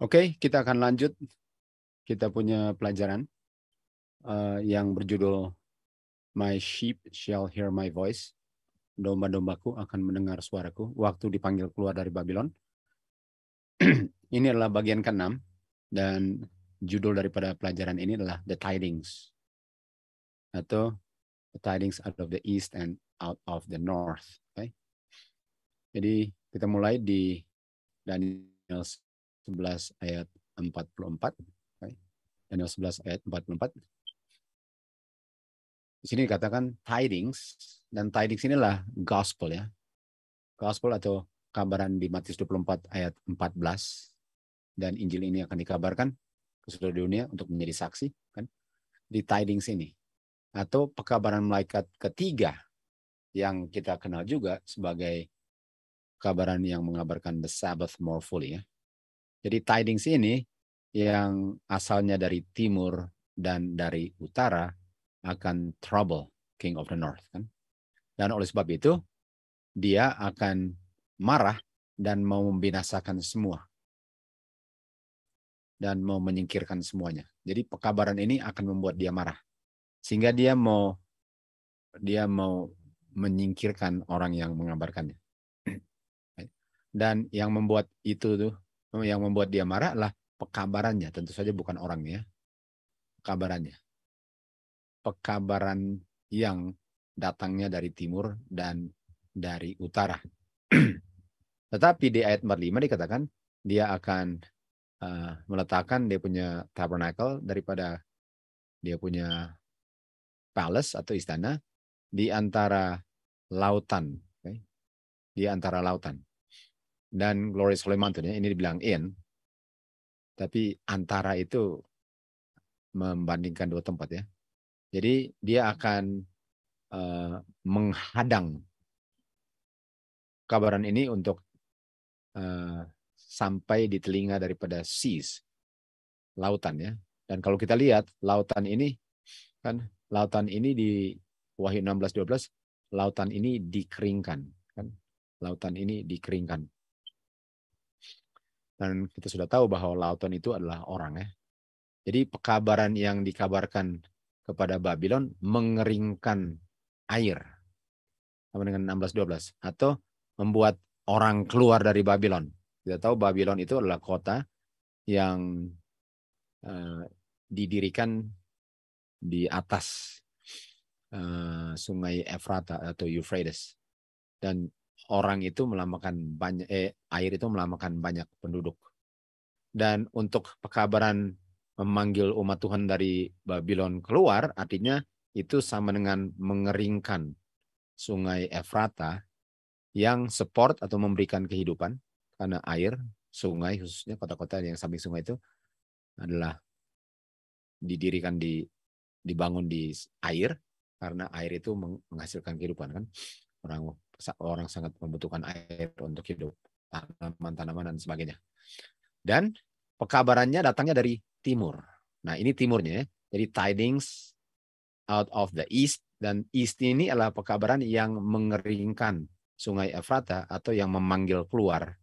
Oke, kita akan lanjut. Kita punya pelajaran yang berjudul My sheep shall hear my voice. Domba-dombaku akan mendengar suaraku waktu dipanggil keluar dari Babylon. Ini adalah bagian ke-6 dan judul daripada pelajaran ini adalah The Tidings atau The Tidings out of the East and out of the North. Okay? Jadi kita mulai di Daniel 11 ayat 44. Okay? Daniel 11 ayat 44. Di sini dikatakan tidings, dan tidings inilah gospel ya. Gospel atau kabaran di Matius 24 ayat 14. Dan Injil ini akan dikabarkan ke seluruh dunia untuk menjadi saksi kan di tidings ini. Atau pekabaran malaikat ketiga yang kita kenal juga sebagai kabaran yang mengabarkan the Sabbath more fully ya. Jadi tidings ini yang asalnya dari timur dan dari utara akan trouble King of the North kan. Dan oleh sebab itu dia akan marah dan mau membinasakan semua dan mau menyingkirkan semuanya. Jadi pekabaran ini akan membuat dia marah sehingga dia mau menyingkirkan orang yang mengabarkannya. Dan yang membuat dia marah adalah pekabarannya, tentu saja bukan orangnya, pekabarannya. Pekabaran yang datangnya dari timur dan dari utara. Tetapi di ayat 45 dikatakan dia akan meletakkan dia punya tabernacle daripada dia punya palace atau istana di antara lautan, okay? Di antara lautan. Dan Glory Solomon ini dibilang in, tapi antara itu membandingkan dua tempat ya. Jadi dia akan menghadang kabaran ini untuk sampai di telinga daripada seas, lautan ya. Dan kalau kita lihat lautan ini kan, lautan ini di Wahyu 16:12, lautan ini dikeringkan kan. Lautan ini dikeringkan. Dan kita sudah tahu bahwa lautan itu adalah orang ya. Jadi pekabaran yang dikabarkan kepada Babylon mengeringkan air. Sama dengan 16:12 atau membuat orang keluar dari Babylon. Kita tahu Babylon itu adalah kota yang didirikan di atas sungai Efrata atau Euphrates, dan orang itu melambangkan banyak air itu melambangkan banyak penduduk. Dan untuk pekabaran memanggil umat Tuhan dari Babylon keluar, artinya itu sama dengan mengeringkan sungai Efrata yang support atau memberikan kehidupan, karena air sungai, khususnya kota-kota yang samping sungai itu adalah didirikan dibangun di air, karena air itu menghasilkan kehidupan kan. Orang sangat membutuhkan air untuk hidup, tanaman-tanaman dan sebagainya. Dan pekabarannya datangnya dari timur. Nah, ini timurnya ya. Jadi tidings out of the east, dan east ini adalah pekabaran yang mengeringkan sungai Efrata atau yang memanggil keluar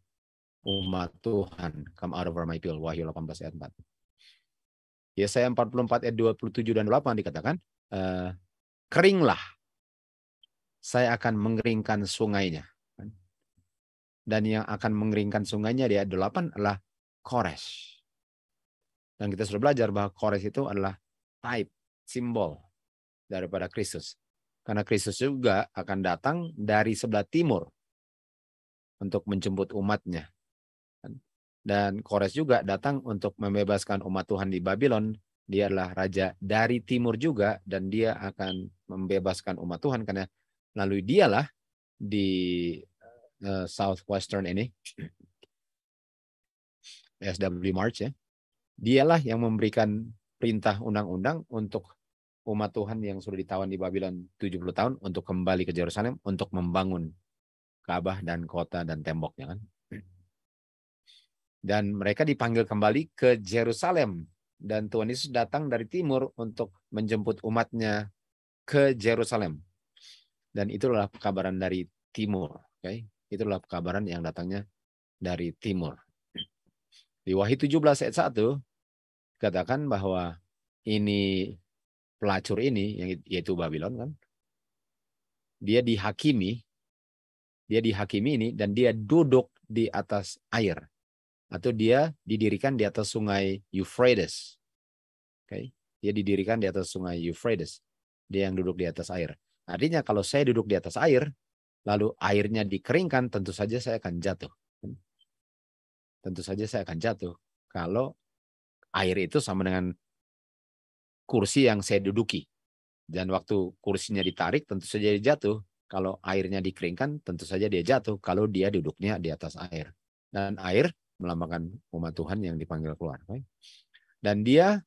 umat Tuhan. Come out over my people, Wahyu 18 ayat 4. Yesaya 44 ayat 27 dan 8 dikatakan, keringlah, saya akan mengeringkan sungainya. Dan yang akan mengeringkan sungainya di ayat 8 adalah Kores. Dan kita sudah belajar bahwa Kores itu adalah type, simbol daripada Kristus. Karena Kristus juga akan datang dari sebelah timur untuk menjemput umatnya. Dan Kores juga datang untuk membebaskan umat Tuhan di Babylon. Dia adalah raja dari timur juga, dan dia akan membebaskan umat Tuhan karena melalui dialah di Southwestern ini, SW March ya, dialah yang memberikan perintah undang-undang untuk umat Tuhan yang sudah ditawan di Babylon 70 tahun untuk kembali ke Yerusalem untuk membangun Ka'bah dan kota dan temboknya kan. Dan mereka dipanggil kembali ke Yerusalem, dan Tuhan Yesus datang dari timur untuk menjemput umatnya ke Yerusalem. Dan itulah pekabaran dari timur, okay? Itulah pekabaran yang datangnya dari timur. Di Wahyu 17 ayat 1 katakan bahwa ini pelacur ini, yaitu Babylon kan, dia dihakimi ini dan dia duduk di atas air, atau dia didirikan di atas sungai Euphrates. Okay? Dia didirikan di atas sungai Euphrates. Dia yang duduk di atas air. Artinya kalau saya duduk di atas air, lalu airnya dikeringkan, tentu saja saya akan jatuh. Tentu saja saya akan jatuh kalau air itu sama dengan kursi yang saya duduki. Dan waktu kursinya ditarik, tentu saja dia jatuh. Kalau airnya dikeringkan, tentu saja dia jatuh kalau dia duduknya di atas air. Dan air melambangkan umat Tuhan yang dipanggil keluar. Dan dia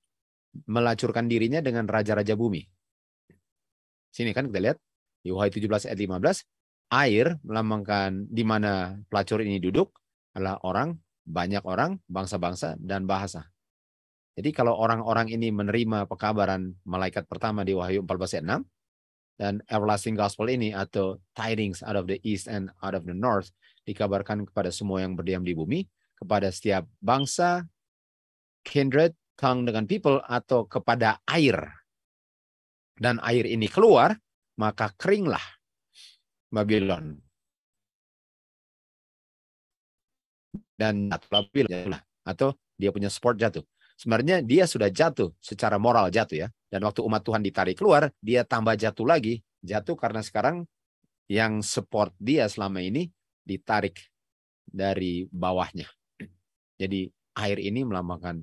melacurkan dirinya dengan raja-raja bumi. Sini kan kita lihat, di Wahyu 17 ayat 15, air melambangkan di mana pelacur ini duduk adalah orang, banyak orang, bangsa-bangsa, dan bahasa. Jadi kalau orang-orang ini menerima pekabaran malaikat pertama di Wahyu 14 ayat 6, dan everlasting gospel ini atau tidings out of the east and out of the north dikabarkan kepada semua yang berdiam di bumi, kepada setiap bangsa, kindred, tongue dengan people, atau kepada air. Dan air ini keluar, maka keringlah Babylon. Dan jatuhlah, atau dia punya sport jatuh. Sebenarnya dia sudah jatuh secara moral jatuh ya. Dan waktu umat Tuhan ditarik keluar, dia tambah jatuh lagi. Jatuh karena sekarang yang support dia selama ini ditarik dari bawahnya. Jadi air ini melambangkan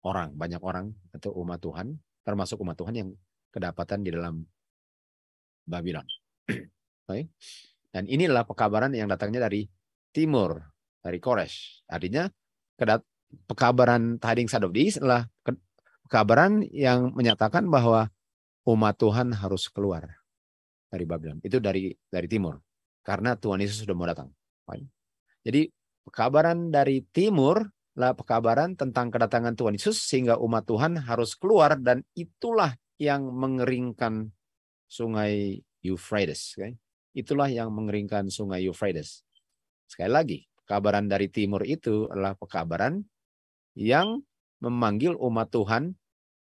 orang, banyak orang atau umat Tuhan, termasuk umat Tuhan yang kedapatan di dalam Babylon. Okay. Dan inilah pekabaran yang datangnya dari timur, dari Koresh. Artinya pekabaran tidings out of the east adalah pekabaran yang menyatakan bahwa umat Tuhan harus keluar dari Babylon. Itu dari timur. Karena Tuhan Yesus sudah mau datang. Jadi pekabaran dari timur adalah pekabaran tentang kedatangan Tuhan Yesus sehingga umat Tuhan harus keluar, dan itulah yang mengeringkan sungai Euphrates. Okay? Itulah yang mengeringkan sungai Euphrates. Sekali lagi, pekabaran dari timur itu adalah pekabaran yang memanggil umat Tuhan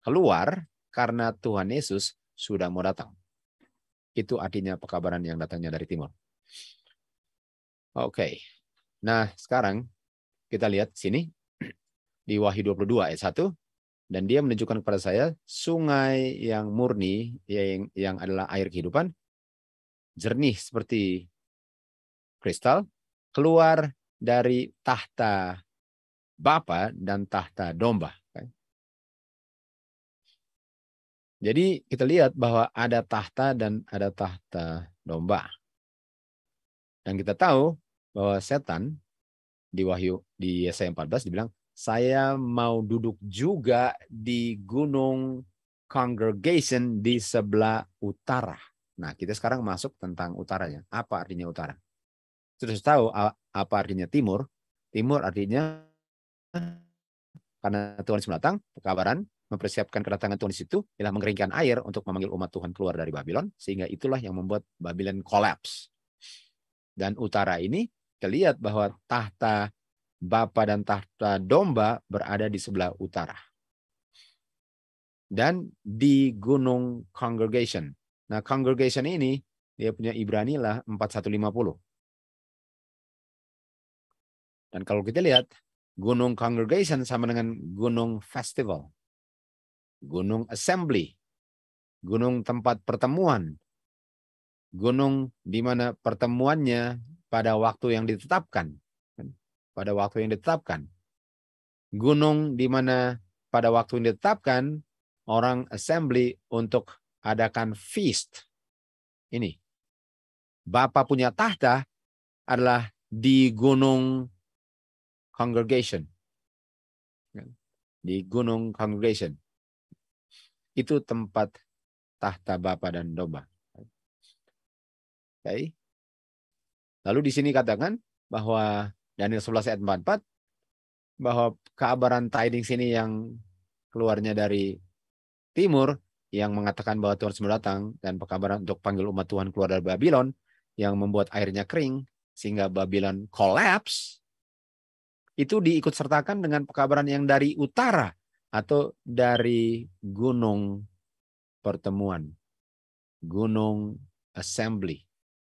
keluar karena Tuhan Yesus sudah mau datang. Itu artinya pekabaran yang datangnya dari timur. Oke. Nah, sekarang kita lihat sini di Wahyu 22 ayat 1, dan dia menunjukkan kepada saya sungai yang murni yang adalah air kehidupan, jernih seperti kristal, keluar dari tahta Bapa dan tahta domba. Jadi kita lihat bahwa ada tahta dan ada tahta domba. Dan kita tahu bahwa setan di Yesaya 14 dibilang, saya mau duduk juga di gunung congregation di sebelah utara. Nah, kita sekarang masuk tentang utaranya. Apa artinya utara? Terus tahu apa artinya timur? Timur artinya karena Tuhan Yesus datang, pekabaran mempersiapkan kedatangan Tuhan Yesus itu ialah mengeringkan air untuk memanggil umat Tuhan keluar dari Babylon, sehingga itulah yang membuat Babylon collapse. Dan utara ini kita lihat bahwa tahta Bapa dan tahta domba berada di sebelah utara. Dan di gunung congregation. Nah, congregation ini dia punya Ibrani lah 4150. Dan kalau kita lihat, gunung congregation sama dengan gunung festival, gunung assembly, gunung tempat pertemuan, gunung di mana pertemuannya pada waktu yang ditetapkan. Pada waktu yang ditetapkan. Gunung di mana pada waktu yang ditetapkan orang assembly untuk adakan feast. Ini. Bapa punya tahta adalah di gunung congregation. Di gunung congregation. Itu tempat tahta Bapa dan domba. Okay. Lalu di sini katakan bahwa Daniel 11 ayat 44 bahwa kabaran tidings ini yang keluarnya dari timur yang mengatakan bahwa Tuhan sudah datang, dan pekabaran untuk panggil umat Tuhan keluar dari Babylon yang membuat airnya kering sehingga Babylon collapse. itu diikut sertakan dengan pekabaran yang dari utara atau dari gunung pertemuan, gunung assembly,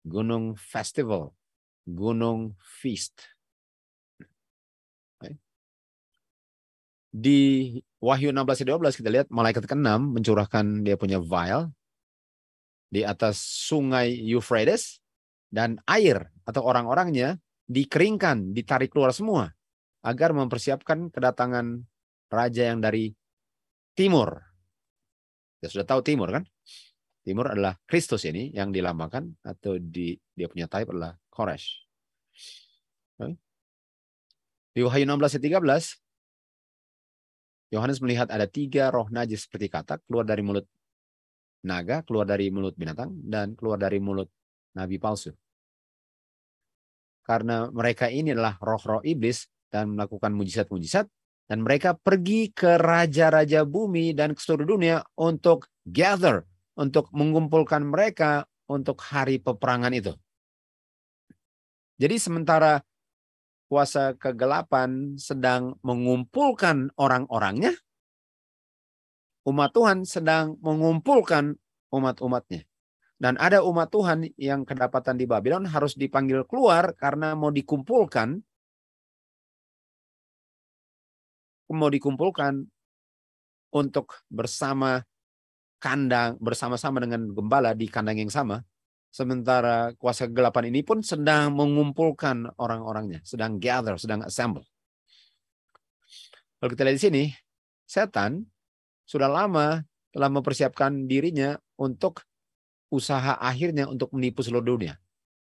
gunung festival, gunung feast. Di Wahyu 16:12 kita lihat malaikat ke-6 mencurahkan dia punya vial di atas sungai Euphrates dan air atau orang-orangnya dikeringkan, ditarik keluar semua agar mempersiapkan kedatangan raja yang dari timur. Ya sudah tahu timur kan? Timur adalah Kristus ini yang dilambangkan atau dia punya type adalah Koresh. Di Wahyu 16:13 Yohanes melihat ada 3 roh najis seperti katak keluar dari mulut naga, keluar dari mulut binatang, dan keluar dari mulut nabi palsu. Karena mereka ini adalah roh-roh iblis dan melakukan mujizat-mujizat, dan mereka pergi ke raja-raja bumi dan ke seluruh dunia untuk gather, untuk mengumpulkan mereka untuk hari peperangan itu. Jadi sementara kuasa kegelapan sedang mengumpulkan orang-orangnya, umat Tuhan sedang mengumpulkan umat-umatnya. Dan ada umat Tuhan yang kedapatan di Babylon harus dipanggil keluar karena mau dikumpulkan untuk bersama bersama-sama dengan gembala di kandang yang sama. Sementara kuasa kegelapan ini pun sedang mengumpulkan orang-orangnya, sedang gather, sedang assemble. Kalau kita lihat di sini, setan sudah lama telah mempersiapkan dirinya untuk usaha akhirnya untuk menipu seluruh dunia.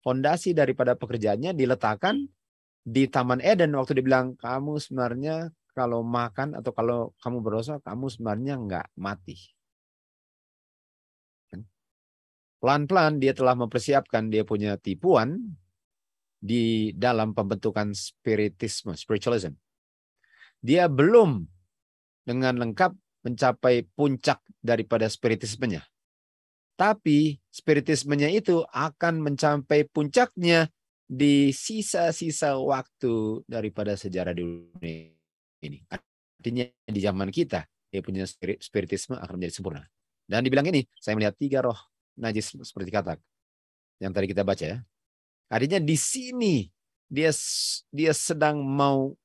Fondasi daripada pekerjaannya diletakkan di Taman Eden waktu dibilang, kamu sebenarnya kalau makan atau kalau kamu berdosa, kamu sebenarnya nggak mati. Pelan-pelan dia telah mempersiapkan dia punya tipuan di dalam pembentukan spiritisme, spiritualism. Dia belum dengan lengkap mencapai puncak daripada spiritismenya. Tapi spiritismenya itu akan mencapai puncaknya di sisa-sisa waktu daripada sejarah dunia ini. Artinya di zaman kita, dia punya spiritisme akan menjadi sempurna. Dan dibilang ini, saya melihat 3 roh najis seperti katak yang tadi kita baca ya. Artinya di sini dia sedang mau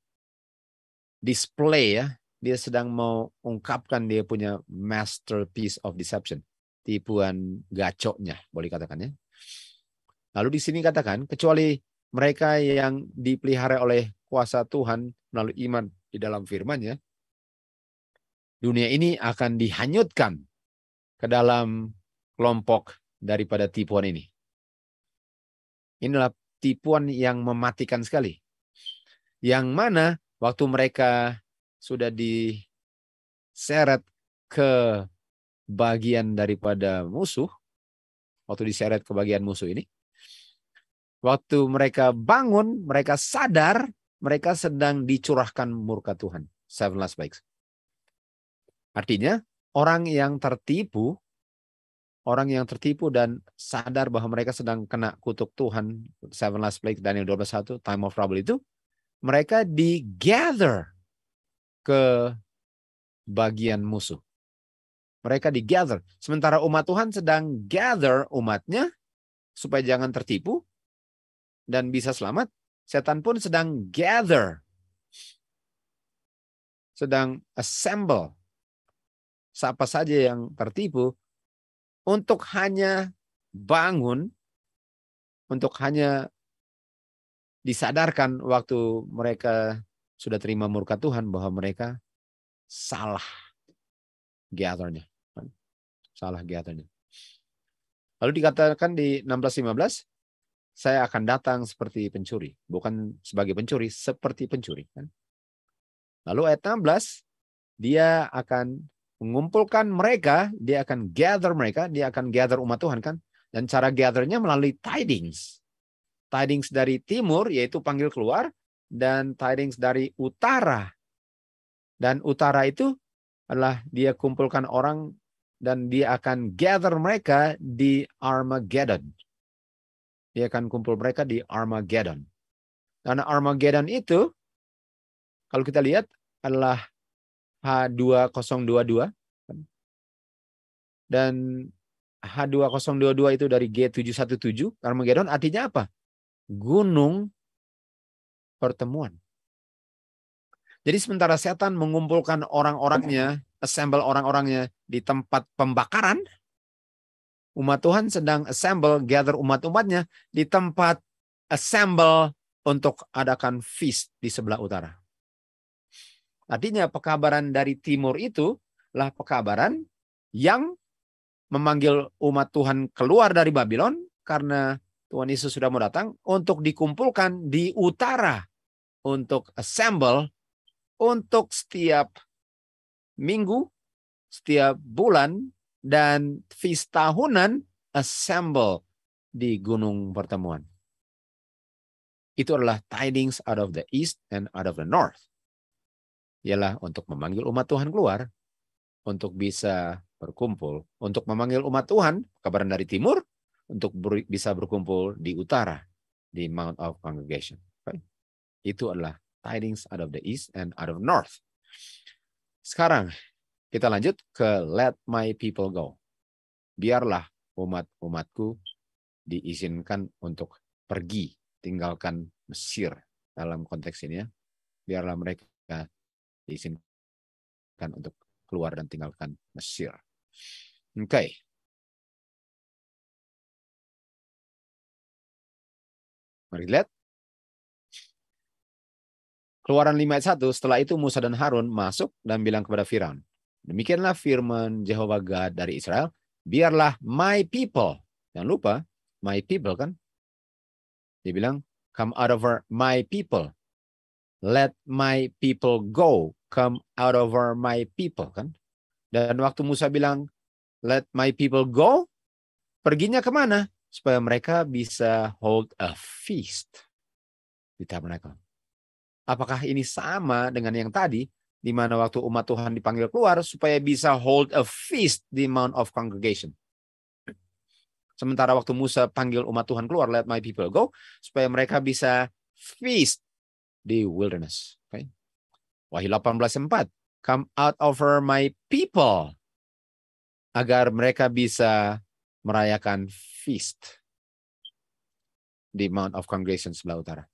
display ya, dia sedang mau ungkapkan dia punya masterpiece of deception, tipuan gacoknya boleh katakan ya. Lalu di sini katakan kecuali mereka yang dipelihara oleh kuasa Tuhan melalui iman di dalam firman-Nya, dunia ini akan dihanyutkan ke dalam kelompok daripada tipuan ini. Inilah tipuan yang mematikan sekali. Yang mana waktu mereka sudah diseret ke bagian daripada musuh, waktu diseret ke bagian musuh ini, waktu mereka bangun, mereka sadar mereka sedang dicurahkan murka Tuhan. 7 last plagues. Artinya orang yang tertipu dan sadar bahwa mereka sedang kena kutuk Tuhan, 7 last plague, Daniel 12:1, time of trouble itu, mereka digather ke bagian musuh. Mereka digather. Sementara umat Tuhan sedang gather umatnya supaya jangan tertipu dan bisa selamat. Setan pun sedang gather, sedang assemble siapa saja yang tertipu untuk hanya bangun, untuk hanya disadarkan waktu mereka sudah terima murka Tuhan bahwa mereka salah gathernya. Salah gathernya. Lalu dikatakan di 16:15, saya akan datang seperti pencuri. Bukan sebagai pencuri, seperti pencuri. Lalu ayat 16, dia akan mengumpulkan mereka, dia akan gather mereka, dia akan gather umat Tuhan kan. Dan cara gathernya melalui tidings. Tidings dari timur, yaitu panggil keluar, dan tidings dari utara. Dan utara itu adalah dia kumpulkan orang dan dia akan gather mereka di Armageddon. Dia akan kumpul mereka di Armageddon. Dan Armageddon itu kalau kita lihat adalah H2022 dan H2022 itu dari G717. Armageddon artinya apa? Gunung pertemuan. Jadi sementara setan mengumpulkan orang-orangnya, assemble orang-orangnya di tempat pembakaran, umat Tuhan sedang assemble, gather umat-umatnya di tempat assemble untuk adakan feast di sebelah utara. Artinya pekabaran dari timur itu lah pekabaran yang memanggil umat Tuhan keluar dari Babylon karena Tuhan Yesus sudah mau datang untuk dikumpulkan di utara untuk assemble untuk setiap minggu, setiap bulan, dan feast tahunan assemble di gunung pertemuan. Itu adalah tidings out of the east and out of the north. Ialah untuk memanggil umat Tuhan keluar, untuk bisa berkumpul, untuk memanggil umat Tuhan, kabaran dari timur, untuk bisa berkumpul di utara, di Mount of Congregation. Right? Itu adalah tidings out of the east and out of the north. Sekarang kita lanjut ke let my people go. Biarlah umat-umatku diizinkan untuk pergi, tinggalkan Mesir. Dalam konteks ini ya, biarlah mereka diizinkan untuk keluar dan tinggalkan Mesir. Oke. Mari lihat. Keluaran 5 ayat 1, setelah itu Musa dan Harun masuk dan bilang kepada Firaun, demikianlah firman Jehovah God dari Israel, biarlah my people, jangan lupa, my people kan, dia bilang, come out of my people, let my people go, come out of my people kan. Dan waktu Musa bilang, let my people go, perginya kemana? Supaya mereka bisa hold a feast di tabernakel. Apakah ini sama dengan yang tadi, di mana waktu umat Tuhan dipanggil keluar supaya bisa hold a feast di Mount of Congregation? Sementara waktu Musa panggil umat Tuhan keluar, let my people go, supaya mereka bisa feast di wilderness. Okay? Wahyu 18:4, come out over my people, agar mereka bisa merayakan feast di Mount of Congregation sebelah utara.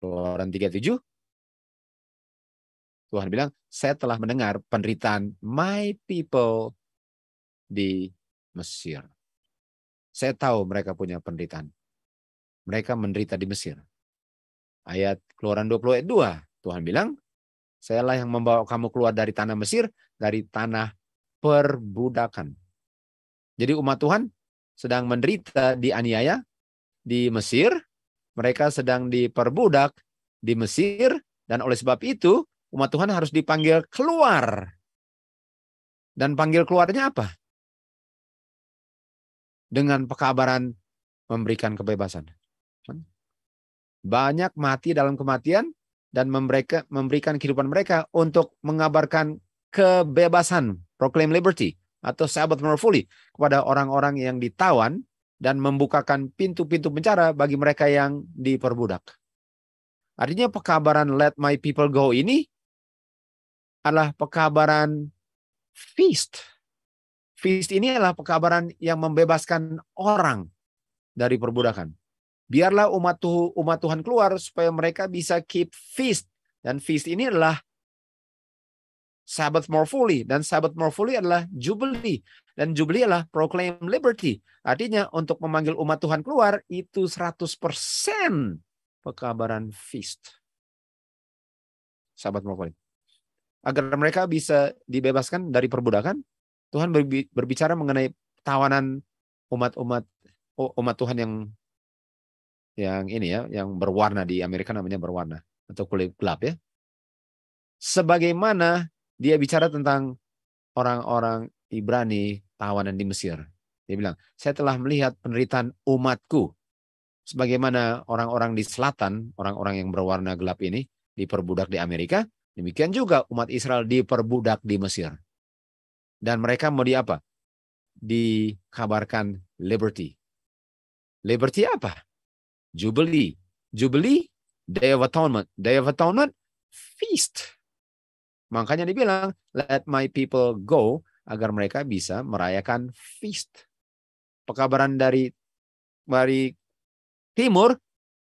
Keluaran 37, Tuhan bilang, saya telah mendengar penderitaan my people di Mesir. Saya tahu mereka punya penderitaan. Mereka menderita di Mesir. Ayat Keluaran 20 ayat 2, Tuhan bilang, sayalah yang membawa kamu keluar dari tanah Mesir, dari tanah perbudakan. Jadi umat Tuhan sedang menderita, dianiaya di Mesir, mereka sedang diperbudak di Mesir, dan oleh sebab itu umat Tuhan harus dipanggil keluar. Dan panggil keluarnya apa? Dengan pekabaran memberikan kebebasan. Banyak mati dalam kematian dan memberikan kehidupan mereka untuk mengabarkan kebebasan, proclaim liberty, atau Sabbath more fully, kepada orang-orang yang ditawan dan membukakan pintu-pintu penjara bagi mereka yang diperbudak. Artinya pekabaran let my people go ini adalah pekabaran feast. Feast ini adalah pekabaran yang membebaskan orang dari perbudakan. Biarlah umat Tuhan keluar supaya mereka bisa keep feast. Dan feast ini adalah Sabbath more fully. Dan Sabbath more fully adalah Jubilee. Dan Jubilee adalah proclaim liberty. Artinya untuk memanggil umat Tuhan keluar itu 100% pekabaran feast. Sabbath more fully. Agar mereka bisa dibebaskan dari perbudakan, Tuhan berbicara mengenai tawanan umat Tuhan yang ini ya, yang berwarna, di Amerika namanya berwarna atau kulit gelap ya. Sebagaimana dia bicara tentang orang-orang Ibrani tawanan di Mesir. Dia bilang, saya telah melihat penderitaan umatku. Sebagaimana orang-orang di selatan, orang-orang yang berwarna gelap ini diperbudak di Amerika, demikian juga umat Israel diperbudak di Mesir. Dan mereka mau di apa? Dikabarkan liberty. Liberty apa? Jubilee. Jubilee Day of Atonement. Day of Atonement, feast. Makanya dibilang, let my people go, agar mereka bisa merayakan feast. Pekabaran dari timur,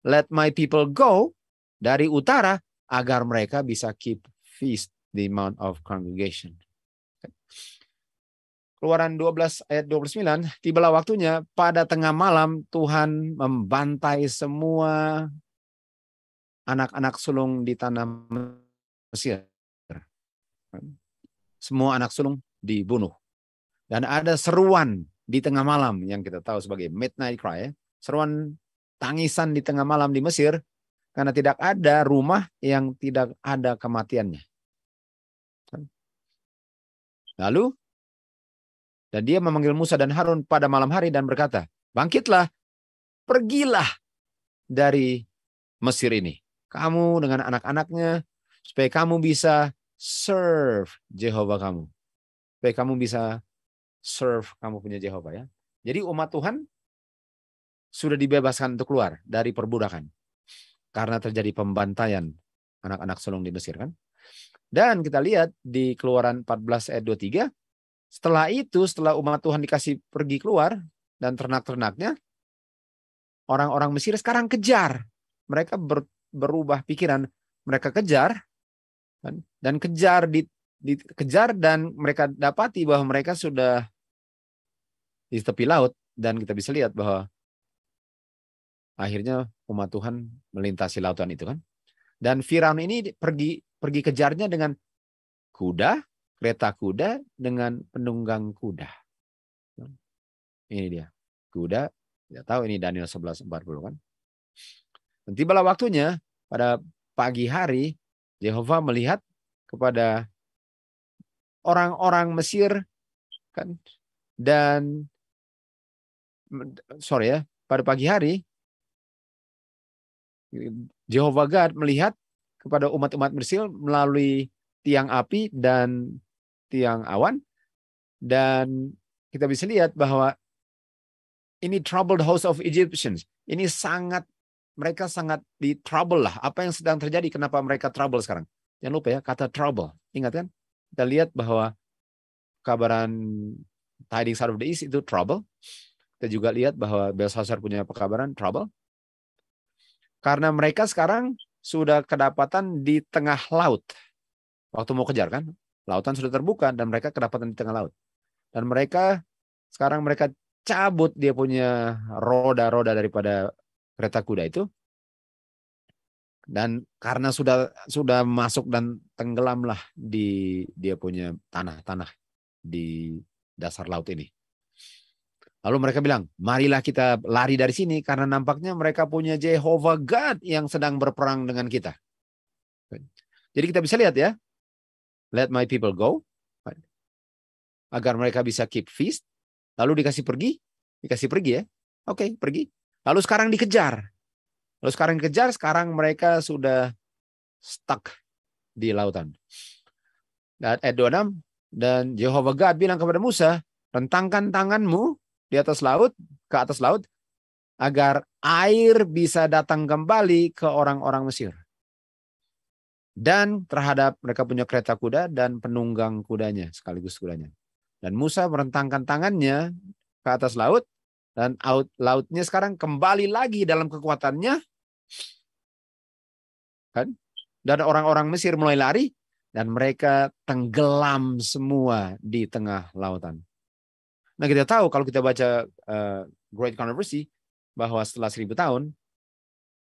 let my people go, dari utara, agar mereka bisa keep feast, the Mount of Congregation. Keluaran 12 ayat 29, tibalah waktunya pada tengah malam Tuhan membantai semua anak-anak sulung di tanah Mesir. Semua anak sulung dibunuh. Dan ada seruan di tengah malam yang kita tahu sebagai midnight cry. Seruan tangisan di tengah malam di Mesir karena tidak ada rumah yang tidak ada kematiannya. Lalu, dan dia memanggil Musa dan Harun pada malam hari dan berkata, bangkitlah, pergilah dari Mesir ini. Kamu dengan anak-anaknya, supaya kamu bisa serve Jehovah kamu. Supaya kamu bisa serve kamu punya Jehovah ya. Jadi umat Tuhan sudah dibebaskan untuk keluar dari perbudakan. Karena terjadi pembantaian anak-anak sulung di Mesir kan. Dan kita lihat di Keluaran 14 ayat 23, setelah itu, setelah umat Tuhan dikasih pergi keluar dan ternak-ternaknya, orang-orang Mesir sekarang kejar. Mereka berubah pikiran, mereka kejar dan dikejar dan mereka dapati bahwa mereka sudah di tepi laut dan kita bisa lihat bahwa akhirnya umat Tuhan melintasi lautan itu kan. Dan Firaun ini pergi kejarnya dengan kuda, kereta kuda dengan penunggang kuda. Ini dia. Kuda, tidak tahu ini Daniel 11:40 kan. Dan tibalah waktunya pada pagi hari Yehova melihat kepada orang-orang Mesir kan, dan pada pagi hari Jehovah God melihat kepada umat-umat Mesir melalui tiang api dan tiang awan, dan kita bisa lihat bahwa ini troubled host of Egyptians. Ini mereka sangat di trouble lah. Apa yang sedang terjadi? Kenapa mereka trouble sekarang? Jangan lupa ya, kata trouble. Ingat kan? Kita lihat bahwa kabaran tidings out of the east itu trouble. Kita juga lihat bahwa Belshazzar punya pekabaran trouble. Karena mereka sekarang sudah kedapatan di tengah laut. Waktu mau kejar kan? Lautan sudah terbuka dan mereka kedapatan di tengah laut. Dan sekarang mereka cabut dia punya roda-roda daripada kereta kuda itu. Dan karena sudah masuk dan tenggelamlah di dia punya tanah-tanah di dasar laut ini. Lalu mereka bilang, marilah kita lari dari sini karena nampaknya mereka punya Jehovah God yang sedang berperang dengan kita. Jadi kita bisa lihat ya, let my people go, agar mereka bisa keep feast. Lalu dikasih pergi ya. Oke, pergi. Lalu sekarang dikejar. Sekarang mereka sudah stuck di lautan. Dan ayat 26, dan Jehovah God bilang kepada Musa, rentangkan tanganmu di atas laut, ke atas laut, agar air bisa datang kembali ke orang-orang Mesir. Dan terhadap mereka punya kereta kuda dan penunggang kudanya, sekaligus kudanya. Dan Musa merentangkan tangannya ke atas laut, dan lautnya sekarang kembali lagi dalam kekuatannya. Kan? Dan orang-orang Mesir mulai lari, dan mereka tenggelam semua di tengah lautan. Nah kita tahu kalau kita baca Great Controversy, bahwa setelah 1000 tahun,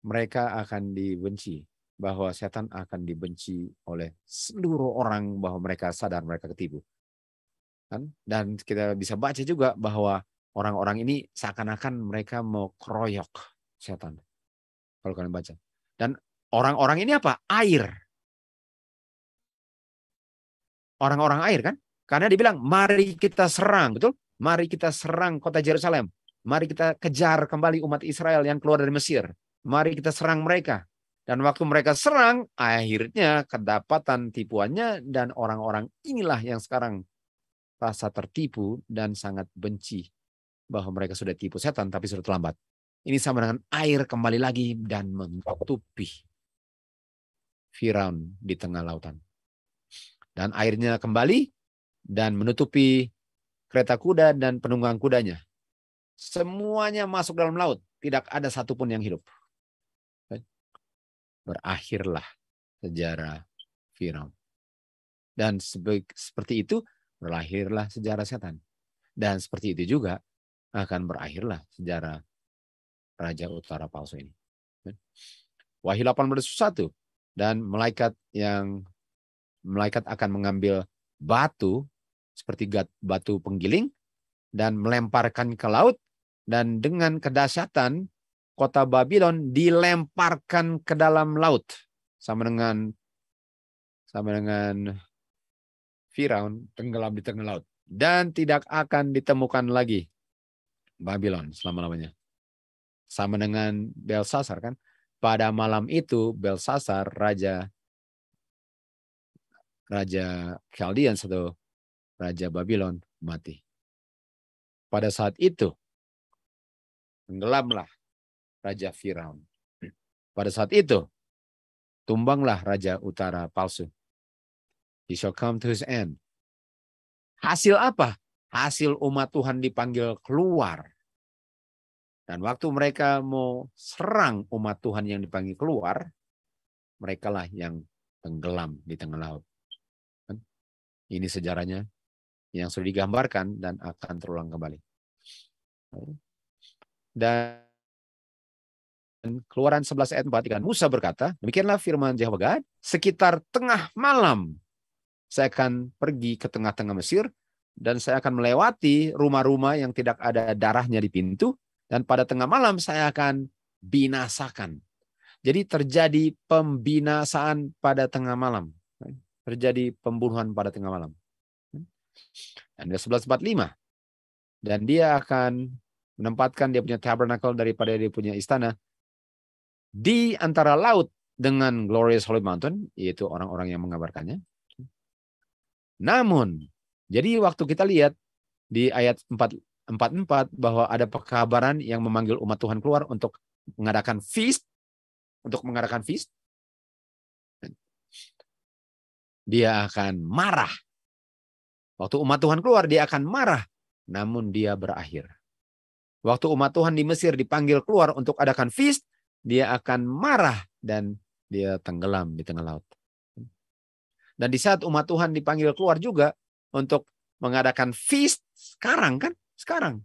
mereka akan dibenci. Bahwa setan akan dibenci oleh seluruh orang, bahwa mereka sadar mereka ketipu. Dan kita bisa baca juga bahwa orang-orang ini seakan-akan mereka mau keroyok setan. Kalau kalian baca. Dan orang-orang ini apa? Air. Orang-orang air kan? Karena dibilang, mari kita serang. Betul? Mari kita serang kota Yerusalem. Mari kita kejar kembali umat Israel yang keluar dari Mesir. Mari kita serang mereka. Dan waktu mereka serang, akhirnya kedapatan tipuannya, dan orang-orang inilah yang sekarang rasa tertipu dan sangat benci bahwa mereka sudah tipu setan, tapi sudah terlambat. Ini sama dengan air kembali lagi dan menutupi Firaun di tengah lautan. Dan airnya kembali dan menutupi kereta kuda dan penunggang kudanya. Semuanya masuk dalam laut. Tidak ada satupun yang hidup. Berakhirlah sejarah Firaun. Dan seperti itu berlahirlah sejarah setan. Dan seperti itu juga akan berakhirlah sejarah Raja Utara palsu ini. Wahyu 18:1. Dan malaikat akan mengambil batu seperti batu penggiling dan melemparkan ke laut, dan dengan kedahsyatan kota Babylon dilemparkan ke dalam laut sama dengan Firaun tenggelam di tengah laut, dan tidak akan ditemukan lagi Babylon selama-lamanya. Sama dengan Belsasar kan, pada malam itu Belsasar raja Chaldean atau raja Babylon mati. Pada saat itu tenggelamlah Raja Firaun. Pada saat itu tumbanglah Raja Utara palsu. He shall come to his end. Hasil apa? Hasil umat Tuhan dipanggil keluar. Dan waktu mereka mau serang umat Tuhan yang dipanggil keluar, merekalah yang tenggelam di tengah laut. Ini sejarahnya yang sudah digambarkan dan akan terulang kembali. Dan Keluaran 11 ayat 4, Musa berkata, demikianlah firman Jehovah God, sekitar tengah malam saya akan pergi ke tengah-tengah Mesir, dan saya akan melewati rumah-rumah yang tidak ada darahnya di pintu, dan pada tengah malam saya akan binasakan. Jadi terjadi pembinasaan pada tengah malam. Terjadi pembunuhan pada tengah malam. Dan 11:45, dan dia akan menempatkan dia punya tabernacle daripada dia punya istana di antara laut dengan Glorious Holy Mountain, yaitu orang-orang yang mengabarkannya. Namun, jadi waktu kita lihat di ayat 44 bahwa ada pekabaran yang memanggil umat Tuhan keluar untuk mengadakan feast, dia akan marah. Waktu umat Tuhan keluar, dia akan marah, namun dia berakhir. Waktu umat Tuhan di Mesir dipanggil keluar untuk adakan feast, dia akan marah dan dia tenggelam di tengah laut. Dan di saat umat Tuhan dipanggil keluar juga untuk mengadakan feast sekarang kan? Sekarang.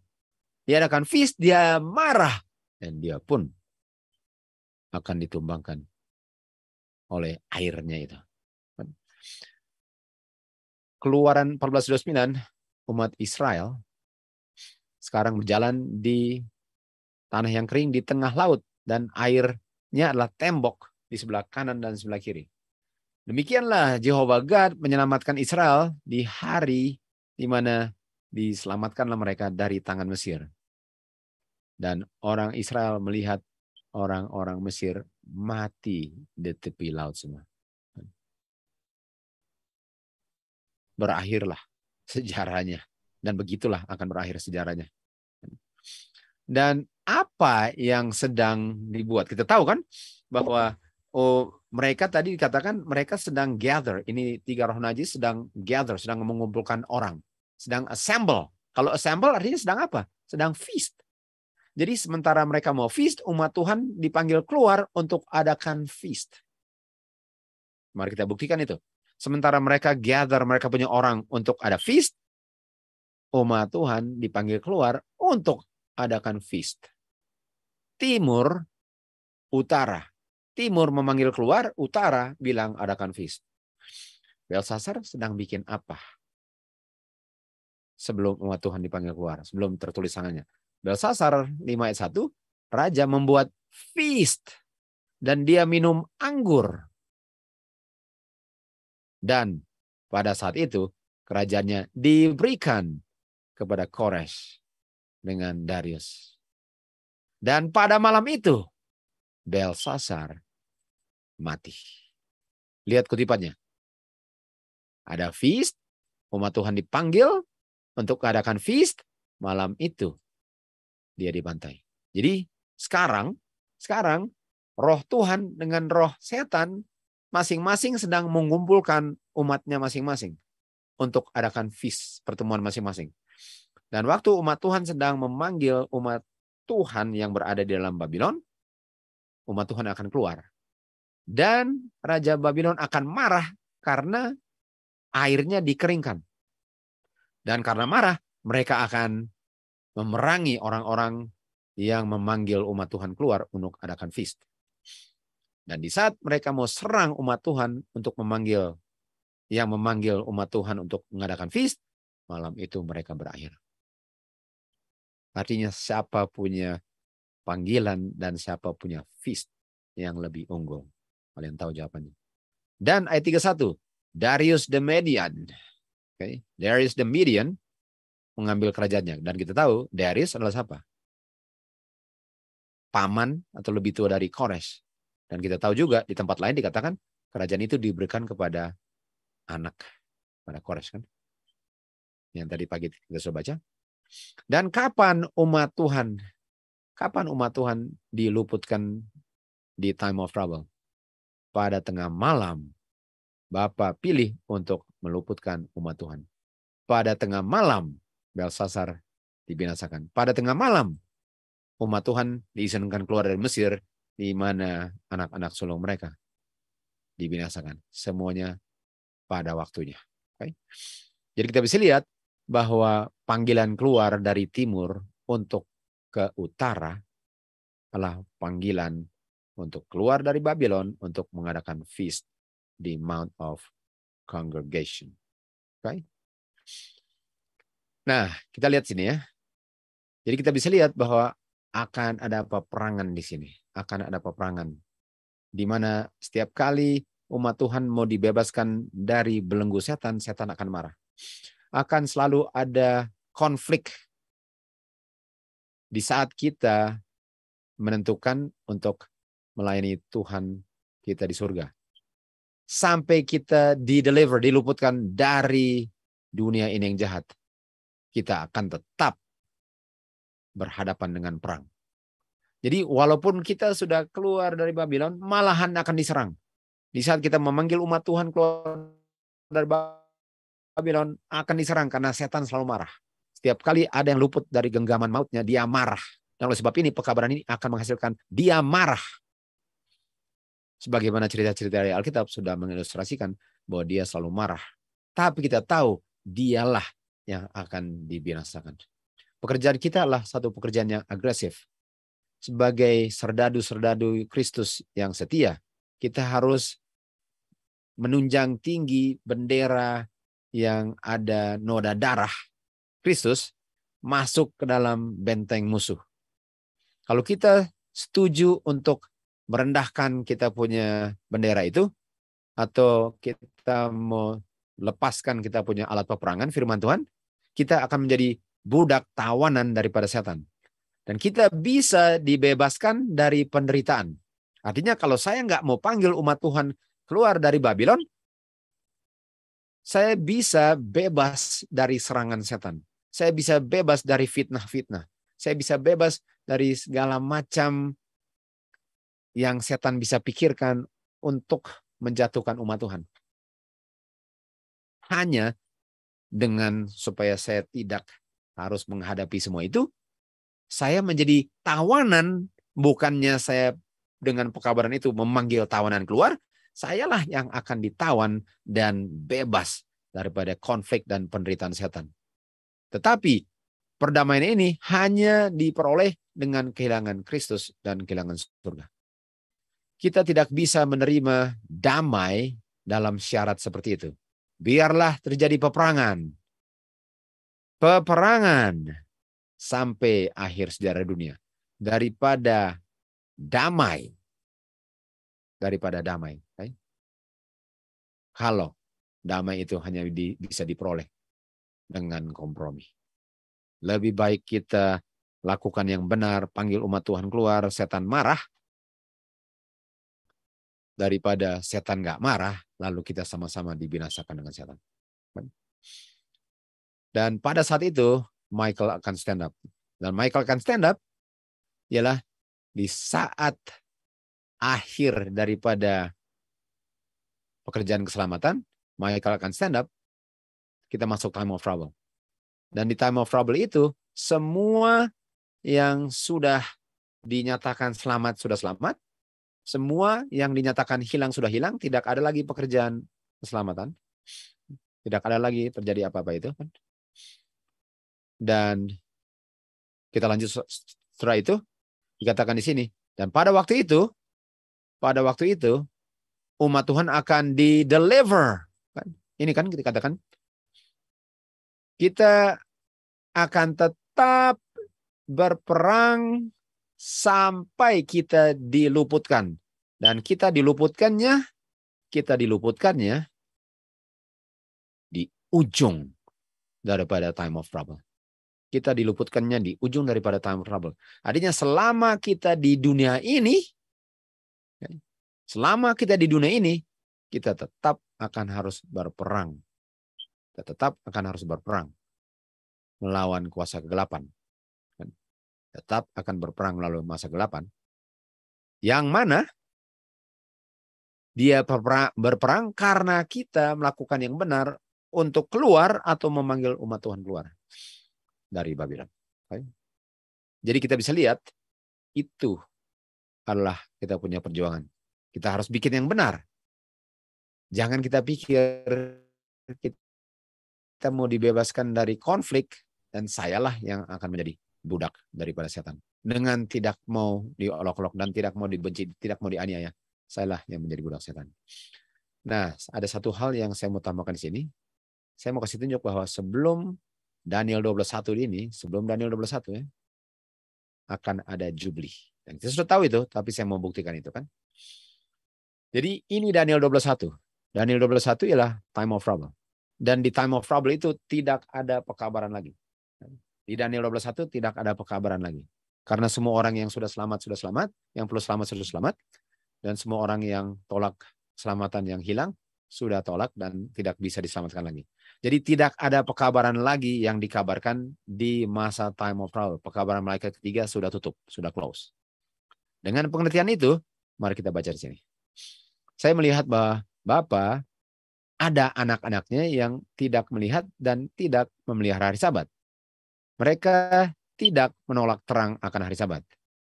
Dia adakan feast, dia marah. Dan dia pun akan ditumbangkan oleh airnya itu. Keluaran 14:29, umat Israel sekarang berjalan di tanah yang kering di tengah laut. Dan airnya adalah tembok di sebelah kanan dan sebelah kiri. Demikianlah Jehovah God menyelamatkan Israel di hari di mana diselamatkanlah mereka dari tangan Mesir. Dan orang Israel melihat orang-orang Mesir mati di tepi laut semua. Berakhirlah sejarahnya. Dan begitulah akan berakhir sejarahnya. Dan apa yang sedang dibuat? Kita tahu kan bahwa mereka tadi dikatakan mereka sedang gather. Ini 3 roh najis sedang gather, sedang mengumpulkan orang. Sedang assemble. Kalau assemble artinya sedang apa? Sedang feast. Jadi sementara mereka mau feast, umat Tuhan dipanggil keluar untuk adakan feast. Mari kita buktikan itu. Sementara mereka gather, mereka punya orang untuk ada feast, umat Tuhan dipanggil keluar untuk adakan feast. Timur, utara. Timur memanggil keluar, utara bilang adakan feast. Belsasar sedang bikin apa? Sebelum umat Tuhan dipanggil keluar, sebelum tertulis tangannya. Belsasar 5 ayat 1, raja membuat feast dan dia minum anggur. Dan pada saat itu kerajaannya diberikan kepada Kores dengan Darius. Dan pada malam itu Belsasar mati. Lihat kutipannya. Ada feast, umat Tuhan dipanggil untuk mengadakan feast, malam itu dia dibantai. Jadi sekarang roh Tuhan dengan roh setan masing-masing sedang mengumpulkan umatnya masing-masing untuk adakan feast, pertemuan masing-masing. Dan waktu umat Tuhan sedang memanggil umat Tuhan yang berada di dalam Babylon, umat Tuhan akan keluar. Dan Raja Babylon akan marah karena airnya dikeringkan. Dan karena marah, mereka akan memerangi orang-orang yang memanggil umat Tuhan keluar untuk adakan feast. Dan di saat mereka mau serang umat Tuhan untuk memanggil umat Tuhan untuk mengadakan feast, malam itu mereka berakhir. Artinya siapa punya panggilan dan siapa punya feast yang lebih unggul. Kalian tahu jawabannya. Dan ayat 31, Darius the Median. Okay. Darius the Median mengambil kerajaannya. Dan kita tahu Darius adalah siapa? Paman atau lebih tua dari Kores. Dan kita tahu juga di tempat lain dikatakan kerajaan itu diberikan kepada anak, pada Kores kan. Yang tadi pagi kita sudah baca. Dan kapan umat Tuhan diluputkan di time of trouble? Pada tengah malam, Bapa pilih untuk meluputkan umat Tuhan. Pada tengah malam, Belsasar dibinasakan. Pada tengah malam, umat Tuhan diizinkan keluar dari Mesir, di mana anak-anak sulung mereka dibinasakan. Semuanya pada waktunya. Okay? Jadi kita bisa lihat bahwa panggilan keluar dari timur untuk ke utara adalah panggilan untuk keluar dari Babylon untuk mengadakan feast di Mount of Congregation. Okay? Nah, kita lihat sini ya. Jadi kita bisa lihat bahwa akan ada peperangan di sini. Akan ada peperangan. Di mana setiap kali umat Tuhan mau dibebaskan dari belenggu setan, setan akan marah. Akan selalu ada konflik di saat kita menentukan untuk melayani Tuhan kita di surga. Sampai kita diluputkan dari dunia ini yang jahat. Kita akan tetap berhadapan dengan perang. Jadi walaupun kita sudah keluar dari Babylon, malahan akan diserang. Di saat kita memanggil umat Tuhan keluar dari Babylon, akan diserang karena setan selalu marah. Setiap kali ada yang luput dari genggaman mautnya, dia marah. Dan oleh sebab ini, pekabaran ini akan menghasilkan dia marah. Sebagaimana cerita-cerita dari Alkitab sudah mengilustrasikan bahwa dia selalu marah. Tapi kita tahu dialah yang akan dibinasakan. Pekerjaan kita adalah satu pekerjaan yang agresif. Sebagai serdadu-serdadu Kristus yang setia, kita harus menunjang tinggi bendera yang ada noda darah Kristus masuk ke dalam benteng musuh. Kalau kita setuju untuk merendahkan kita punya bendera itu, atau kita mau lepaskan kita punya alat peperangan firman Tuhan, kita akan menjadi budak tawanan daripada setan. Dan kita bisa dibebaskan dari penderitaan. Artinya kalau saya nggak mau panggil umat Tuhan keluar dari Babylon, saya bisa bebas dari serangan setan. Saya bisa bebas dari fitnah-fitnah. Saya bisa bebas dari segala macam yang setan bisa pikirkan untuk menjatuhkan umat Tuhan. Hanya dengan supaya saya tidak harus menghadapi semua itu, saya menjadi tawanan, bukannya saya dengan pekabaran itu memanggil tawanan keluar, sayalah yang akan ditawan dan bebas daripada konflik dan penderitaan setan. Tetapi perdamaian ini hanya diperoleh dengan kehilangan Kristus dan kehilangan surga. Kita tidak bisa menerima damai dalam syarat seperti itu. Biarlah terjadi peperangan. Peperangan sampai akhir sejarah dunia. Daripada damai. Okay? Kalau damai itu hanya bisa diperoleh dengan kompromi. Lebih baik kita lakukan yang benar, panggil umat Tuhan keluar, setan marah, daripada setan nggak marah, lalu kita sama-sama dibinasakan dengan setan. Dan pada saat itu, Michael akan stand up. Dan Michael akan stand up ialah di saat akhir daripada pekerjaan keselamatan, Michael akan stand up, kita masuk time of trouble. Dan di time of trouble itu, semua yang sudah dinyatakan selamat, sudah selamat. Semua yang dinyatakan hilang, sudah hilang. Tidak ada lagi pekerjaan keselamatan. Tidak ada lagi terjadi apa-apa itu. Dan kita lanjut setelah itu, dikatakan di sini. Dan pada waktu itu, umat Tuhan akan di-deliver. Ini kan kita katakan, kita akan tetap berperang sampai kita diluputkan. Dan kita diluputkannya di ujung daripada time of trouble. Kita diluputkannya di ujung daripada time of trouble. Artinya selama kita di dunia ini, kita tetap akan harus berperang. Kita tetap akan harus berperang melawan kuasa kegelapan. Tetap akan berperang melalui masa kegelapan. Yang mana dia berperang karena kita melakukan yang benar untuk keluar atau memanggil umat Tuhan keluar dari Babylon. Jadi kita bisa lihat itu adalah kita punya perjuangan. Kita harus bikin yang benar. Jangan kita pikir kita mau dibebaskan dari konflik dan sayalah yang akan menjadi budak daripada setan. Dengan tidak mau diolok-olok dan tidak mau dibenci, tidak mau dianiaya, sayalah yang menjadi budak setan. Nah, ada satu hal yang saya mau tambahkan di sini. Saya mau kasih tunjuk bahwa sebelum Daniel 12:1 ini, ya, akan ada jubli. Dan kita sudah tahu itu, tapi saya mau buktikan itu kan. Jadi ini Daniel 12:1. Daniel 12:1 ialah time of trouble. Dan di time of trouble itu tidak ada pekabaran lagi. Di Daniel 12:1 tidak ada pekabaran lagi. Karena semua orang yang sudah selamat, yang perlu selamat sudah selamat, dan semua orang yang tolak keselamatan yang hilang sudah tolak dan tidak bisa diselamatkan lagi. Jadi tidak ada pekabaran lagi yang dikabarkan di masa time of trouble. Pekabaran malaikat ketiga sudah tutup, sudah close. Dengan pengertian itu, mari kita baca di sini. Saya melihat bahwa Bapa ada anak-anaknya yang tidak melihat dan tidak memelihara hari Sabat. Mereka tidak menolak terang akan hari Sabat.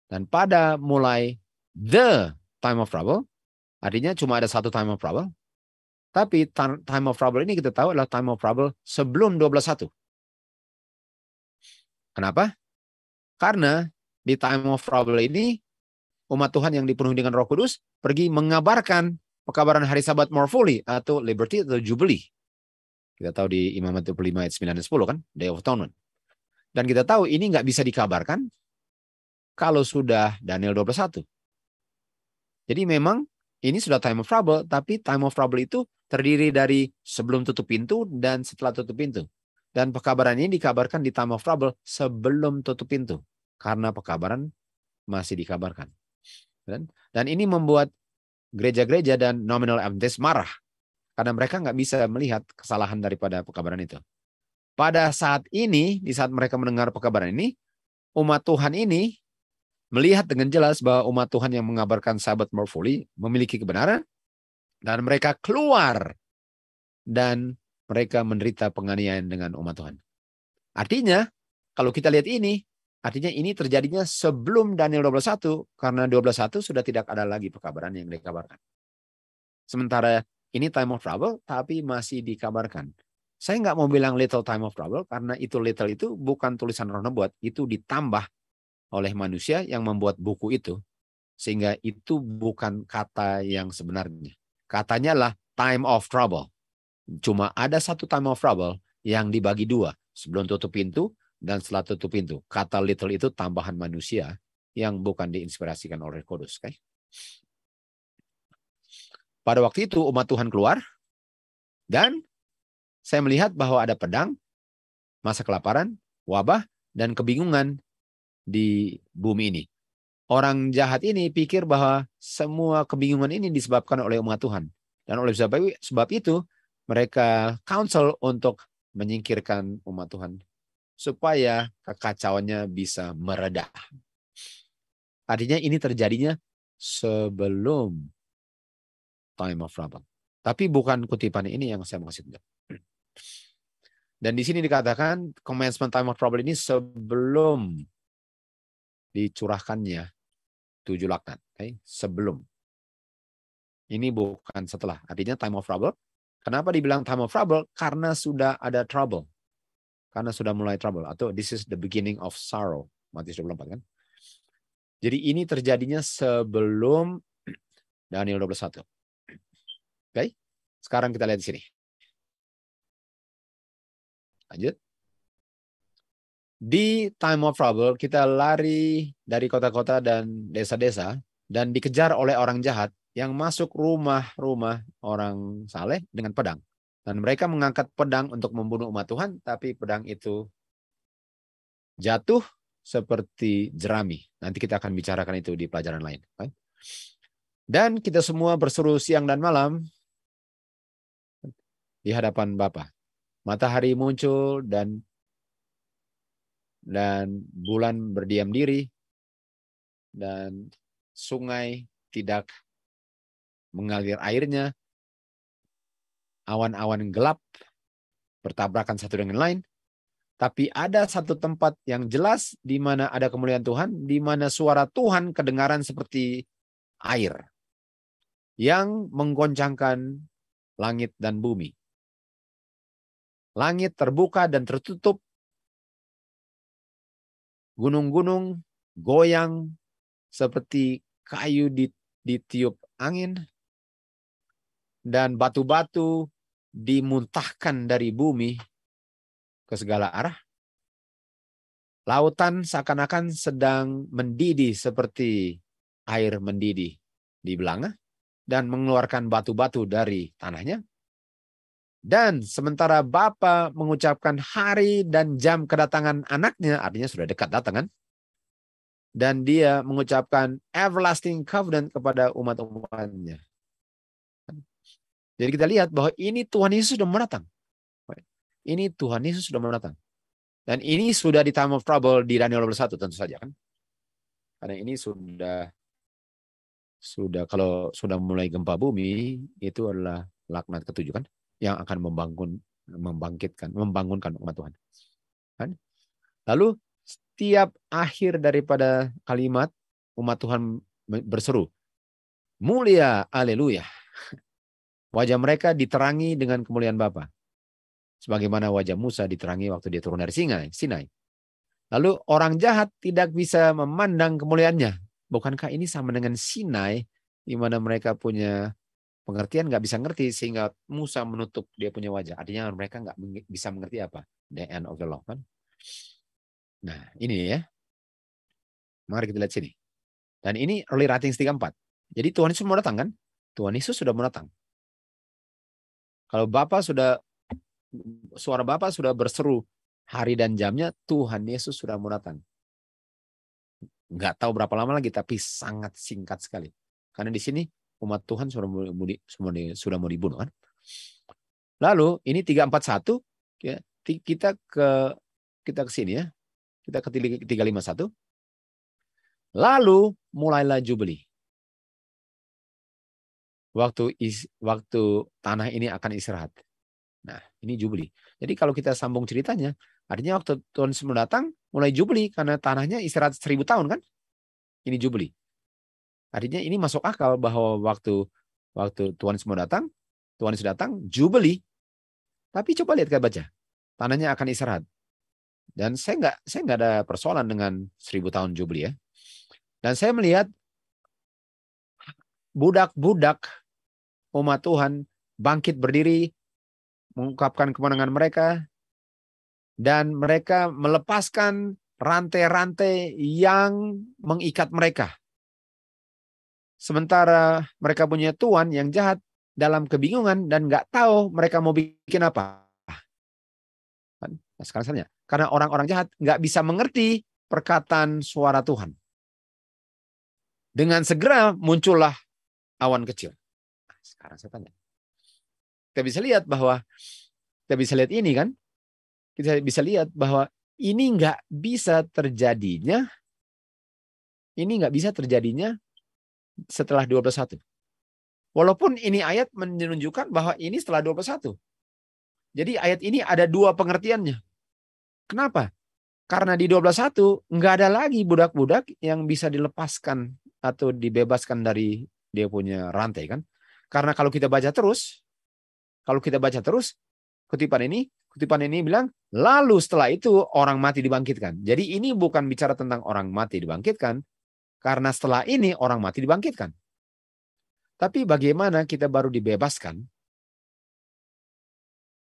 Dan pada mulai the time of trouble, artinya cuma ada satu time of trouble, tapi time of trouble ini kita tahu adalah time of trouble sebelum 12:1. Kenapa? Karena di time of trouble ini, umat Tuhan yang dipenuhi dengan Roh Kudus pergi mengabarkan pekabaran hari Sabat more fully atau liberty atau jubilee. Kita tahu di Imamat 25 ayat 9 dan 10 kan, Day of Atonement. Dan kita tahu ini nggak bisa dikabarkan kalau sudah Daniel 12:1. Jadi memang ini sudah time of trouble, tapi time of trouble itu terdiri dari sebelum tutup pintu dan setelah tutup pintu. Dan pekabaran ini dikabarkan di time of trouble sebelum tutup pintu. Karena pekabaran masih dikabarkan. Dan ini membuat gereja-gereja dan nominal Adventist marah. Karena mereka nggak bisa melihat kesalahan daripada pekabaran itu. Pada saat ini, di saat mereka mendengar pekabaran ini, umat Tuhan ini melihat dengan jelas bahwa umat Tuhan yang mengabarkan Sabat more fully memiliki kebenaran, dan mereka keluar dan mereka menderita penganiayaan dengan umat Tuhan. Artinya, kalau kita lihat ini, artinya ini terjadinya sebelum Daniel 12:1, karena 12:1 sudah tidak ada lagi pekabaran yang dikabarkan. Sementara ini time of trouble, tapi masih dikabarkan. Saya nggak mau bilang little time of trouble, karena itu little itu bukan tulisan Roh Nubuat, itu ditambah oleh manusia yang membuat buku itu. Sehingga itu bukan kata yang sebenarnya. Katanya lah time of trouble. Cuma ada satu time of trouble yang dibagi dua. Sebelum tutup pintu dan setelah tutup pintu. Kata little itu tambahan manusia yang bukan diinspirasikan oleh Kudus. Okay? Pada waktu itu umat Tuhan keluar dan saya melihat bahwa ada pedang, masa kelaparan, wabah, dan kebingungan di bumi ini. Orang jahat ini pikir bahwa semua kebingungan ini disebabkan oleh umat Tuhan. Dan oleh sebab itu, mereka counsel untuk menyingkirkan umat Tuhan. Supaya kekacauannya bisa mereda. Artinya ini terjadinya sebelum time of trouble. Tapi bukan kutipan ini yang saya mau kasih tunjuk. Dan di sini dikatakan commencement time of trouble ini sebelum dicurahkannya 7 laknat. Okay? Sebelum. Ini bukan setelah. Artinya time of trouble. Kenapa dibilang time of trouble? Karena sudah ada trouble. Karena sudah mulai trouble. Atau this is the beginning of sorrow. Matius 24 kan. Jadi ini terjadinya sebelum Daniel 21. Oke. Sekarang kita lihat di sini. Lanjut. Di time of trouble, kita lari dari kota-kota dan desa-desa dan dikejar oleh orang jahat yang masuk rumah-rumah orang saleh dengan pedang. Dan mereka mengangkat pedang untuk membunuh umat Tuhan, tapi pedang itu jatuh seperti jerami. Nanti kita akan bicarakan itu di pelajaran lain. Dan kita semua berseru siang dan malam di hadapan Bapa. Matahari muncul dan bulan berdiam diri dan sungai tidak mengalir airnya. Awan-awan gelap bertabrakan satu dengan lain. Tapi ada satu tempat yang jelas di mana ada kemuliaan Tuhan, di mana suara Tuhan kedengaran seperti air yang menggoncangkan langit dan bumi. Langit terbuka dan tertutup. Gunung-gunung goyang seperti kayu ditiup angin. Dan batu-batu dimuntahkan dari bumi ke segala arah. Lautan seakan-akan sedang mendidih seperti air mendidih di belanga dan mengeluarkan batu-batu dari tanahnya. Dan sementara Bapa mengucapkan hari dan jam kedatangan anaknya, artinya sudah dekat datang kan? Dan dia mengucapkan everlasting covenant kepada umat-umatnya. Jadi kita lihat bahwa ini Tuhan Yesus sudah mendatang. Ini Tuhan Yesus sudah mendatang. Dan ini sudah di time of trouble di Daniel 21 tentu saja kan. Karena ini sudah kalau sudah mulai gempa bumi, itu adalah laknat ke-7 kan, yang akan membangunkan umat Tuhan. Kan? Lalu setiap akhir daripada kalimat umat Tuhan berseru, mulia, haleluya. Wajah mereka diterangi dengan kemuliaan Bapa. Sebagaimana wajah Musa diterangi waktu dia turun dari Sinai. Lalu orang jahat tidak bisa memandang kemuliaannya. Bukankah ini sama dengan Sinai, di mana mereka punya pengertian nggak bisa ngerti sehingga Musa menutup dia punya wajah. Artinya mereka nggak bisa mengerti apa? The end of the law kan? Nah ini ya. Mari kita lihat sini. Dan ini early writings 34. Jadi Tuhan Yesus mau datang kan? Tuhan Yesus sudah mau datang. Kalau suara Bapa sudah berseru hari dan jamnya, Tuhan Yesus sudah mau datang. Nggak tahu berapa lama lagi, tapi sangat singkat sekali. Karena di sini umat Tuhan sudah mau dibunuh kan. Lalu ini 341, ya, kita ke sini ya. Kita ke 351. Lalu mulailah Jubeli. Waktu tanah ini akan istirahat. Nah, ini Jubeli. Jadi kalau kita sambung ceritanya, artinya waktu Tuhan Yesus datang, mulai Jubeli karena tanahnya istirahat 1000 tahun kan? Ini Jubeli. Artinya ini masuk akal bahwa waktu Tuhan Yesus datang, Jubeli. Tapi coba lihat, baca. Tanahnya akan istirahat. Dan saya nggak ada persoalan dengan 1000 tahun Jubeli ya. Dan saya melihat budak-budak umat Tuhan bangkit berdiri, mengungkapkan kemenangan mereka, dan mereka melepaskan rantai-rantai yang mengikat mereka. Sementara mereka punya tuan yang jahat dalam kebingungan dan nggak tahu mereka mau bikin apa. Nah, sekarang karena orang-orang jahat nggak bisa mengerti perkataan suara Tuhan. Dengan segera muncullah awan kecil. Nah, sekarang saya tanya. Kita bisa lihat ini kan. Kita bisa lihat bahwa ini nggak bisa terjadinya setelah 21. Walaupun ini ayat menunjukkan bahwa ini setelah 21. Jadi ayat ini ada dua pengertiannya. Kenapa? Karena di 21 nggak ada lagi budak-budak yang bisa dilepaskan atau dibebaskan dari dia punya rantai kan. Karena kalau kita baca terus, kutipan ini bilang, lalu setelah itu orang mati dibangkitkan. Jadi ini bukan bicara tentang orang mati dibangkitkan, karena setelah ini orang mati dibangkitkan. Tapi bagaimana kita baru dibebaskan?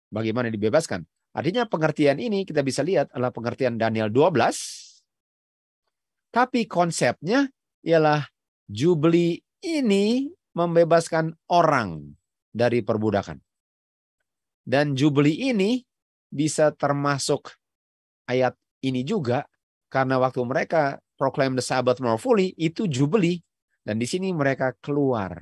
Bagaimana dibebaskan? Artinya pengertian ini kita bisa lihat adalah pengertian Daniel 12. Tapi konsepnya ialah Jubeli ini membebaskan orang dari perbudakan. Dan Jubeli ini bisa termasuk ayat ini juga karena waktu mereka proclaim the Sabbath more fully itu Jubeli. Dan di sini mereka keluar.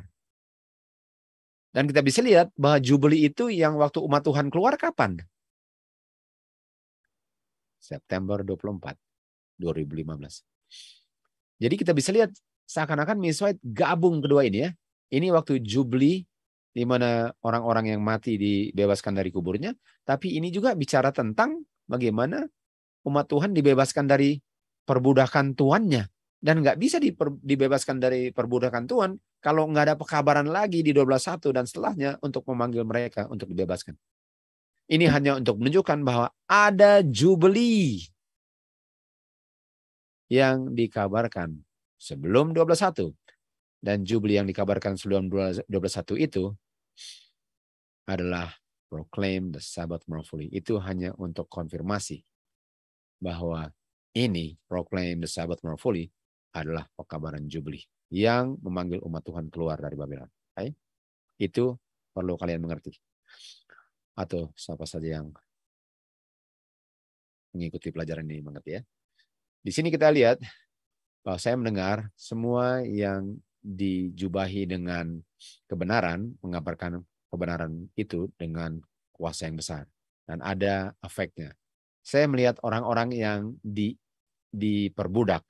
Dan kita bisa lihat bahwa Jubeli itu yang waktu umat Tuhan keluar kapan? September 24, 2015. Jadi kita bisa lihat seakan-akan Miss White gabung kedua ini ya. Ini waktu Jubeli di mana orang-orang yang mati dibebaskan dari kuburnya. Tapi ini juga bicara tentang bagaimana umat Tuhan dibebaskan dari perbudakan tuannya. Dan nggak bisa dibebaskan dari perbudakan Tuhan kalau nggak ada pekabaran lagi di 12:1 dan setelahnya untuk memanggil mereka untuk dibebaskan. Ini hanya untuk menunjukkan bahwa ada Jubeli yang dikabarkan sebelum 12:1. Dan Jubeli yang dikabarkan sebelum 12:1 itu adalah proclaim the Sabbath more fully. Itu hanya untuk konfirmasi bahwa ini proclaim the Sabbath more fully adalah pekabaran Jubeli yang memanggil umat Tuhan keluar dari Babylon. Okay? Itu perlu kalian mengerti. Atau siapa saja yang mengikuti pelajaran ini mengerti ya. Di sini kita lihat bahwa saya mendengar semua yang dijubahi dengan kebenaran, mengabarkan kebenaran itu dengan kuasa yang besar. Dan ada efeknya. Saya melihat orang-orang yang diperbudak.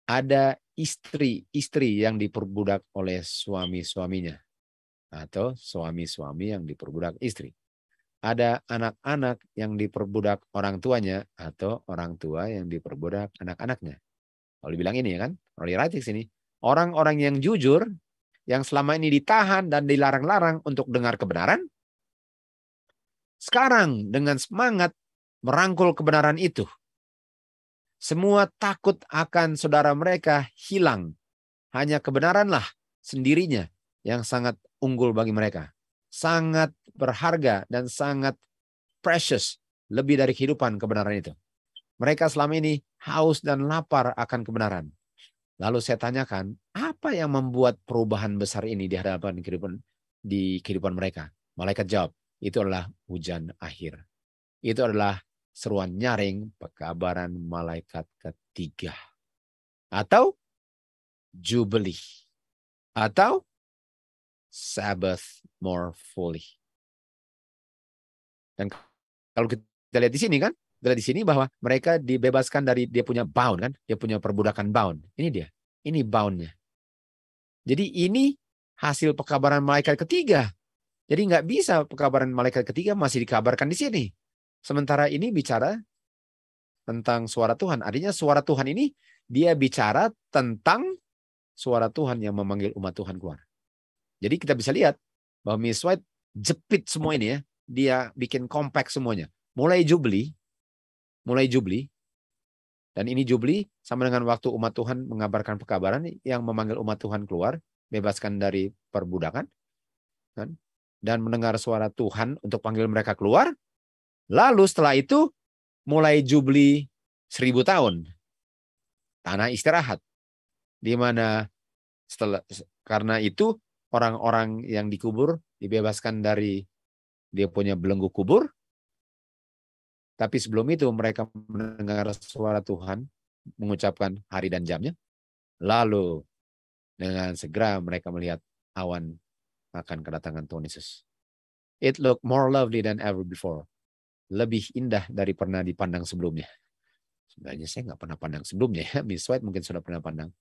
Ada istri-istri yang diperbudak oleh suami-suaminya. Atau suami-suami yang diperbudak istri. Ada anak-anak yang diperbudak orang tuanya. Atau orang tua yang diperbudak anak-anaknya. Kalau dibilang ini ya kan, Rolly Wright sini. Orang-orang yang jujur, yang selama ini ditahan dan dilarang-larang untuk dengar kebenaran, sekarang dengan semangat merangkul kebenaran itu. Semua takut akan saudara mereka hilang. Hanya kebenaranlah sendirinya yang sangat unggul bagi mereka. Sangat berharga dan sangat precious. Lebih dari kehidupan kebenaran itu. Mereka selama ini haus dan lapar akan kebenaran. Lalu saya tanyakan, apa yang membuat perubahan besar ini di hadapan kehidupan mereka? Malaikat jawab, itu adalah hujan akhir. Itu adalah seruan nyaring pekabaran malaikat ketiga. Atau Jubilee. Atau Sabbath more fully. Dan kalau kita lihat di sini kan, kita lihat di sini bahwa mereka dibebaskan dari dia punya bound kan, dia punya perbudakan bound. Ini dia, ini boundnya. Jadi ini hasil pekabaran malaikat ketiga. Jadi nggak bisa pekabaran malaikat ketiga masih dikabarkan di sini. Sementara ini bicara tentang suara Tuhan. Artinya suara Tuhan ini dia bicara tentang suara Tuhan yang memanggil umat Tuhan keluar. Jadi kita bisa lihat bahwa Miss White jepit semua ini ya. Dia bikin compact semuanya. Mulai Jubeli. Dan ini Jubeli sama dengan waktu umat Tuhan mengabarkan pekabaran yang memanggil umat Tuhan keluar. Bebaskan dari perbudakan. Dan mendengar suara Tuhan untuk panggil mereka keluar. Lalu setelah itu mulai Jubeli 1000 tahun. Tanah istirahat. Di mana karena itu orang-orang yang dikubur dibebaskan dari dia punya belenggu kubur. Tapi sebelum itu mereka mendengar suara Tuhan mengucapkan hari dan jamnya. Lalu dengan segera mereka melihat awan akan kedatangan Tuhan Yesus. It looked more lovely than ever before. Lebih indah dari pernah dipandang sebelumnya. Sebenarnya saya nggak pernah pandang sebelumnya. Miss White mungkin sudah pernah pandang.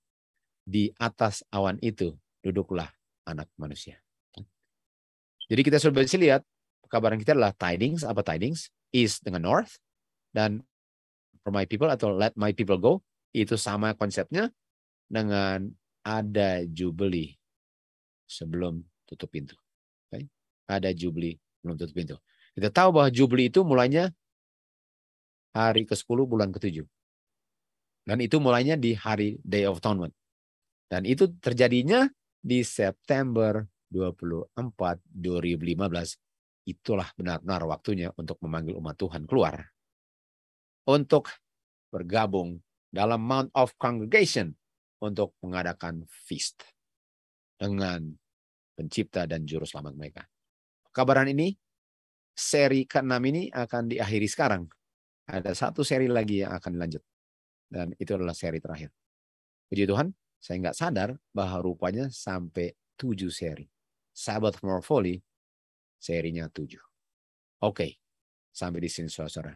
Di atas awan itu duduklah anak manusia. Jadi kita sudah bisa lihat pekabaran kita adalah tidings. Apa tidings? Is dengan north. Dan for my people atau let my people go. Itu sama konsepnya dengan ada jubeli sebelum tutup pintu. Okay? Ada jubeli sebelum tutup pintu. Kita tahu bahwa jubeli itu mulainya hari ke-10 bulan ke-7. Dan itu mulainya di hari Day of Atonement. Dan itu terjadinya di September 24, 2015. Itulah benar-benar waktunya untuk memanggil umat Tuhan keluar. Untuk bergabung dalam Mount of Congregation untuk mengadakan feast dengan pencipta dan juru selamat mereka. Kabaran ini, seri ke-6 ini akan diakhiri sekarang. Ada satu seri lagi yang akan dilanjut. Dan itu adalah seri terakhir. Puji Tuhan, saya nggak sadar bahwa rupanya sampai 7 seri. Sabbath More Fully, serinya 7. Oke, sampai di sini saudara.